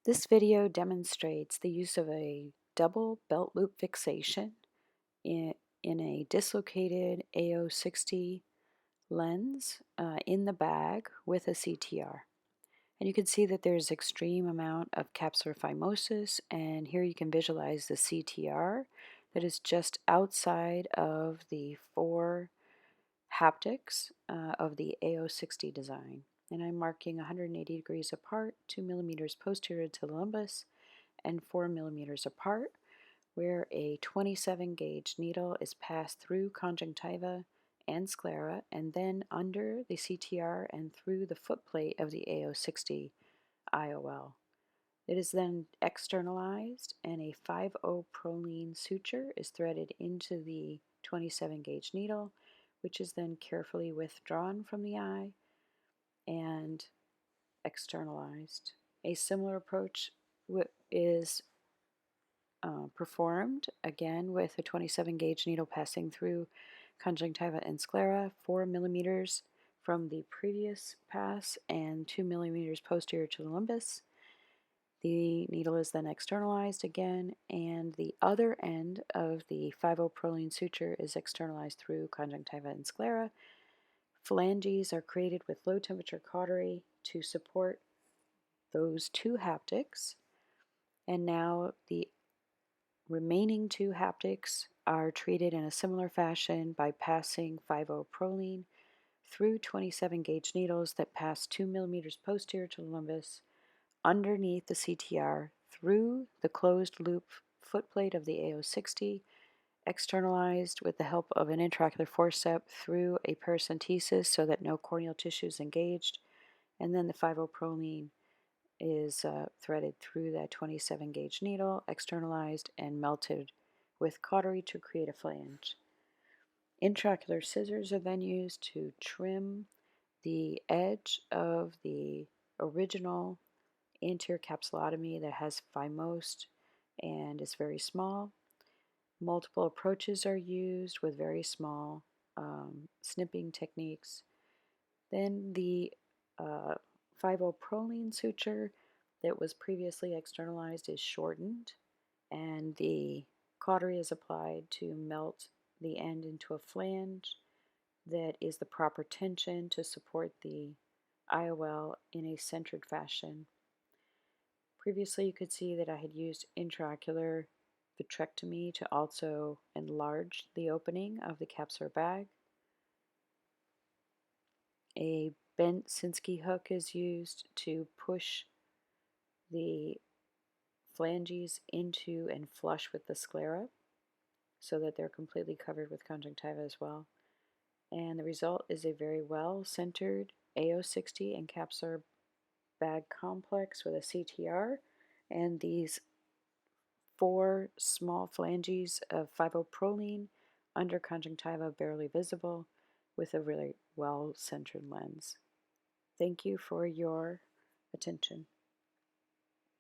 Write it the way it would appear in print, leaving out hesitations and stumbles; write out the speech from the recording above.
This video demonstrates the use of a double belt loop fixation in a dislocated AO60 lens in the bag with a CTR. And you can see that there's extreme amount of capsular phimosis, and here you can visualize the CTR that is just outside of the four haptics of the AO60 design. And I'm marking 180 degrees apart, 2 millimeters posterior to the limbus, and 4 millimeters apart, where a 27 gauge needle is passed through conjunctiva and sclera, and then under the CTR and through the footplate of the AO60 IOL. It is then externalized, and a 5/0 prolene suture is threaded into the 27 gauge needle, which is then carefully withdrawn from the eye and externalized. A similar approach is performed again with a 27 gauge needle passing through conjunctiva and sclera, 4 millimeters from the previous pass and 2 millimeters posterior to the limbus. The needle is then externalized again, and the other end of the 5/0 prolene suture is externalized through conjunctiva and sclera. Phalanges are created with low temperature cautery to support those two haptics, and now the remaining two haptics are treated in a similar fashion by passing 5/0 prolene through 27 gauge needles that pass 2 millimeters posterior to the limbus, underneath the CTR, through the closed loop footplate of the AO60, externalized with the help of an intraocular forceps through a paracentesis so that no corneal tissue is engaged, and then the 5/0 prolene is threaded through that 27 gauge needle, externalized, and melted with cautery to create a flange. Intraocular scissors are then used to trim the edge of the original anterior capsulotomy that has phimosed and is very small. Multiple approaches are used with very small snipping techniques. Then the 5/0 prolene suture that was previously externalized is shortened, and the cautery is applied to melt the end into a flange that is the proper tension to support the IOL in a centered fashion. Previously, you could see that I had used intraocular vitrectomy to also enlarge the opening of the capsular bag. A bent Sinskey hook is used to push the phalanges into and flush with the sclera so that they're completely covered with conjunctiva as well. And the result is a very well-centered AO60 and capsular bag complex with a CTR and these four small phalanges of 5/0 prolene under conjunctiva barely visible with a really well-centered lens. Thank you for your attention.